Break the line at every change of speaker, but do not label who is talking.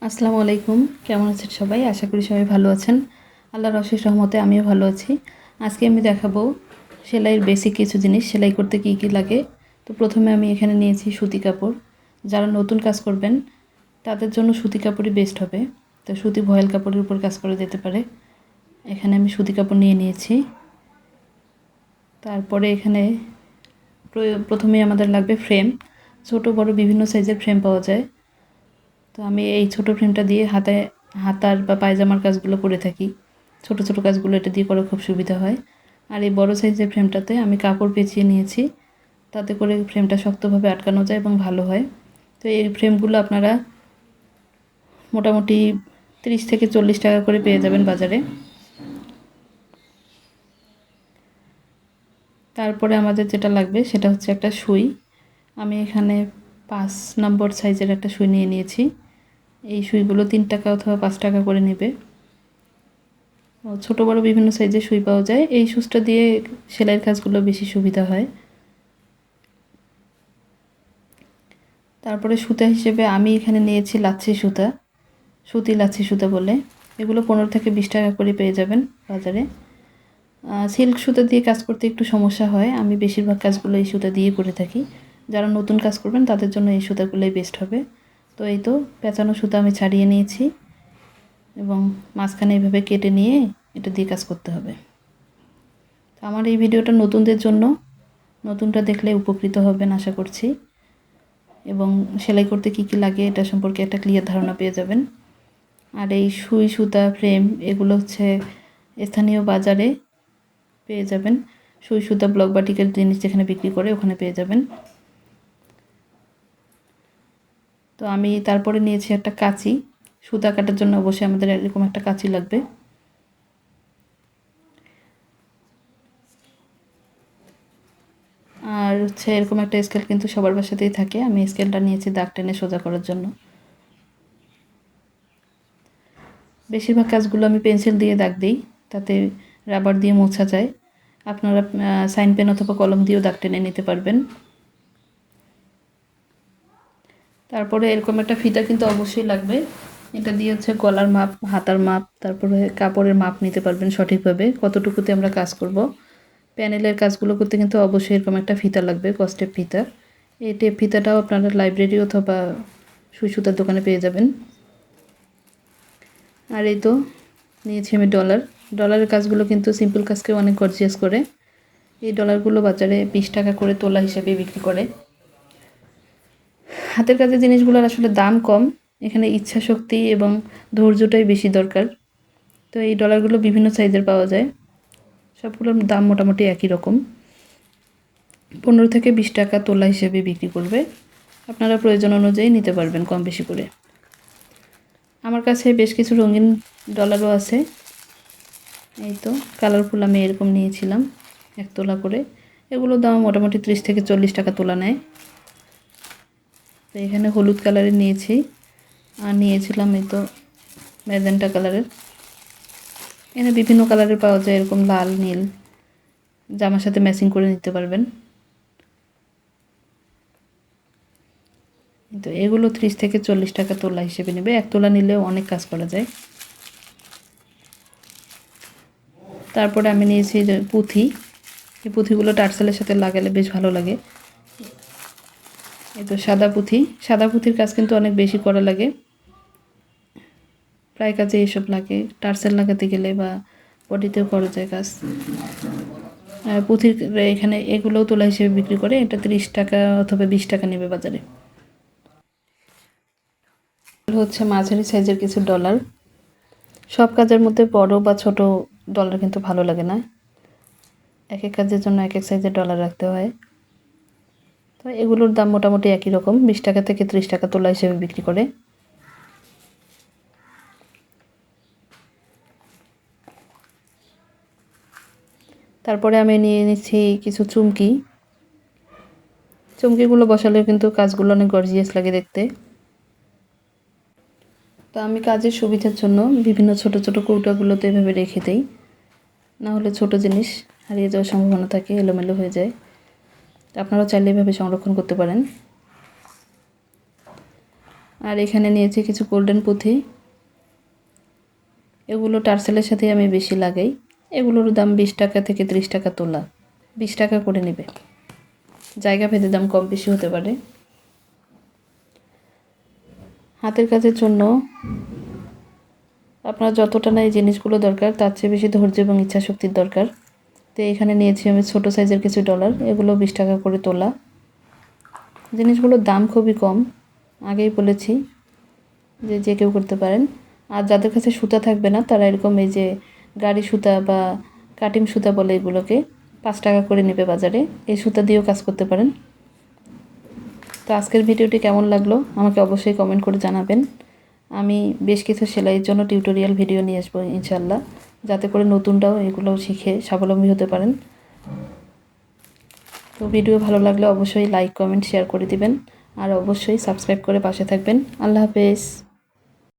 আসসালামু আলাইকুম। কেমন আছেন সবাই? আশা করি সবাই ভালো আছেন। আল্লাহর অশেষ রহমতে আমিও ভালো আছি। আজকে আমি দেখাবো সেলাইয়ের বেসিক কিছু জিনিস, সেলাই করতে কী কী লাগে। তো প্রথমে আমি এখানে নিয়েছি সুতি কাপড়। যারা নতুন কাজ করবেন তাদের জন্য সুতি কাপড়ই বেস্ট হবে। তো সুতি ভয়েল কাপড়ের উপর কাজ করা যেতে পারে। এখানে আমি সুতি কাপড় নিয়ে নিয়েছি। তারপরে এখানে প্রথমেই আমাদের লাগবে ফ্রেম। ছোট বড় বিভিন্ন সাইজের ফ্রেম পাওয়া যায়। তো আমি এই ছোট ফ্রেমটা দিয়ে হাতার বা পায়জামার কাজগুলো করে থাকি। ছোট ছোট কাজগুলো এটা দিয়ে করা খুব সুবিধা হয়। আর এই বড় সাইজের ফ্রেমটাতে আমি কাপড় পেঁচিয়ে নিয়েছি, তাতে করে ফ্রেমটা শক্তভাবে আটকানো যায় এবং ভালো হয়। তো এই ফ্রেমগুলো আপনারা মোটামুটি 30 থেকে 40 টাকা করে পেয়ে যাবেন বাজারে। তারপরে আমাদের যেটা লাগবে সেটা হচ্ছে একটা সুই। আমি এখানে 5 নম্বর সাইজের একটা সুই নিয়ে নিয়েছি। এই সুইগুলো 3 টাকা অথবা 5 টাকা করে নেবে। ছোট বড় বিভিন্ন সাইজের সুই পাওয়া যায়। এই সুচটা দিয়ে সেলাইয়ের কাজগুলো বেশি সুবিধা হয়। তারপরে সুতা হিসেবে আমি এখানে নিয়েছি লাচ্ছি সুতা, সুতি লাচ্ছি সুতা বলে। এগুলো 15 থেকে 20 টাকা করে পেয়ে যাবেন বাজারে। সিল্ক সুতা দিয়ে কাজ করতে একটু সমস্যা হয়। আমি বেশিরভাগ কাজগুলো এই সুতা দিয়ে করে থাকি। যারা নতুন কাজ করবেন তাদের জন্য এই সুতাগুলোই বেস্ট হবে। তো এই তো পেঁচানো সুতা আমি ছাড়িয়ে নিয়েছি এবং মাঝখানে এইভাবে কেটে নিয়ে এটা দিয়ে কাজ করতে হবে। আমার এই ভিডিওটা নতুনদের জন্য, নতুনটা দেখলে উপকৃত হবেন আশা করছি, এবং সেলাই করতে কী কী লাগে এটা সম্পর্কে একটা ক্লিয়ার ধারণা পেয়ে যাবেন। আর এই সুই সুতা ফ্রেম এগুলো হচ্ছে স্থানীয় বাজারে পেয়ে যাবেন। সুই সুতা ব্লক বাটিকের জিনিস যেখানে বিক্রি করে ওখানে পেয়ে যাবেন। তো আমি তারপরে নিয়েছি একটা কাঁচি। সুতা কাটার জন্য অবশ্যই আমাদের এরকম একটা কাঁচি লাগবে। আর হচ্ছে এরকম একটা স্কেল কিন্তু সবার বাসাতেই থাকে। আমি স্কেলটা নিয়েছি দাগ টেনে সোজা করার জন্য। বেশিরভাগ কাজগুলো আমি পেন্সিল দিয়ে দাগ দিই, তাতে রাবার দিয়ে মোছা যায়। আপনারা সাইন পেন অথবা কলম দিয়েও দাগ টেনে নিতে পারবেন। তারপরে এরকম একটা ফিতা কিন্তু অবশ্যই লাগবে। এটা দিয়ে হচ্ছে গলার মাপ, হাতার মাপ, তারপরে কাপড়ের মাপ নিতে পারবেন সঠিকভাবে কতটুকুতে আমরা কাজ করব। প্যানেলের কাজগুলো করতে কিন্তু অবশ্যই এরকম একটা ফিতা লাগবে, কস্টেপ ফিতা। এই টেপ ফিতাটাও আপনারা লাইব্রেরি অথবা সুই সুতার দোকানে পেয়ে যাবেন। আর এই তো নিয়েছি আমি ডলারের কাজগুলো কিন্তু সিম্পল কাজকে অনেক গর্জিয়াস করে। এই ডলারগুলো বাজারে 20 টাকা করে তোলা হিসেবে বিক্রি করে। হাতের কাজের জিনিসগুলোর আসলে দাম কম, এখানে ইচ্ছা শক্তি এবং ধৈর্যটাই বেশি দরকার। তো এই ডলারগুলো বিভিন্ন সাইজের পাওয়া যায়, সবগুলোর দাম মোটামুটি একই রকম। 15 থেকে 20 টাকা তোলা হিসেবে বিক্রি করবে। আপনারা প্রয়োজন অনুযায়ী নিতে পারবেন কম বেশি করে। আমার কাছে বেশ কিছু রঙিন ডলারও আছে। এই তো কালারফুল আমি এরকম নিয়েছিলাম 1 তোলা করে। এগুলোর দাম মোটামুটি 30 থেকে 40 টাকা তোলা নেয়। তো এখানে হলুদ কালারের নিয়েছি, আর নিয়েছিলাম এই তো ম্যাজেন্টা কালারের। এখানে বিভিন্ন কালারের পাওয়া যায়, এরকম লাল নীল, জামার সাথে ম্যাচিং করে নিতে পারবেন। তো এগুলো 30 থেকে 40 টাকা তোলা হিসেবে নেবে। 1 তোলা নিলেও অনেক কাজ করা যায়। তারপরে আমি নিয়েছি যে পুঁথি। এই পুঁথিগুলো টার্সেলের সাথে লাগালে বেশ ভালো লাগে। এই তো সাদা পুঁথি। সাদা পুঁথির কাজ কিন্তু অনেক বেশি করা লাগে, প্রায় কাজে এসব লাগে। টার্সেল লাগাতে গেলে বা বডিতেও করা যায় কাজ। পুঁথির এখানে এগুলোও তোলা হিসেবে বিক্রি করে। এটা 30 টাকা অথবা 20 টাকা নেবে বাজারে। হচ্ছে মাঝারি সাইজের কিছু ডলার। সব কাজের মধ্যে বড় বা ছোট ডলার কিন্তু ভালো লাগে না, এক এক কাজের জন্য এক এক সাইজের ডলার রাখতে হয়। তো এগুলোর দাম মোটামুটি একই রকম, 20 টাকা থেকে 30 টাকা তোলা হিসেবে বিক্রি করে। তারপরে আমি নিয়ে নিচ্ছি কিছু চুমকি। চুমকিগুলো বসালে কিন্তু কাজগুলো অনেক গর্জিয়াস লাগে দেখতে। তো আমি কাজের সুবিধার জন্য বিভিন্ন ছোট ছোট কৌটাগুলোতে এভাবে রেখে দেই, না হলে ছোট জিনিস হারিয়ে যাওয়ার সম্ভাবনা থাকে, এলোমেলো হয়ে যায়। আপনারাও চাইলে এভাবে সংরক্ষণ করতে পারেন। আর এখানে নিয়েছি কিছু গোল্ডেন পুঁথি, এগুলো টার্সেলের সাথে আমি বেশি লাগাই। এগুলোর দাম 20 টাকা থেকে 30 টাকা তোলা, 20 টাকা করে নেবে, জায়গা ভেদে দাম কম বেশি হতে পারে। হাতের কাজের জন্য আপনার যতটা না এই জিনিসগুলো দরকার তার চেয়ে বেশি ধৈর্য এবং ইচ্ছাশক্তির দরকার। তো এখানে নিয়েছি আমি ছোটো সাইজের কিছু ডলার, এগুলো 20 টাকা করে তোলা। জিনিসগুলোর দাম খুবই কম, আগেই বলেছি যে যে কেউ করতে পারেন। আর যাদের কাছে সুতা থাকবে না তারা এরকম এই যে গাড়ি সুতা বা কাটিং সুতা বলে এগুলোকে 5 টাকা করে নেবে বাজারে, এই সুতা দিয়েও কাজ করতে পারেন। তো আজকের ভিডিওটি কেমন লাগলো আমাকে অবশ্যই কমেন্ট করে জানাবেন। আমি বেশ কিছু সেলাইয়ের জন্য টিউটোরিয়াল ভিডিও নিয়ে আসবো ইনশাল্লাহ, যাতে করে নতুনরাও এগুলো শিখে স্বাবলম্বী হতে পারেন। তো ভিডিও ভালো লাগলে অবশ্যই লাইক কমেন্ট শেয়ার করে দিবেন, আর অবশ্যই সাবস্ক্রাইব করে পাশে থাকবেন। আল্লাহ হাফেজ।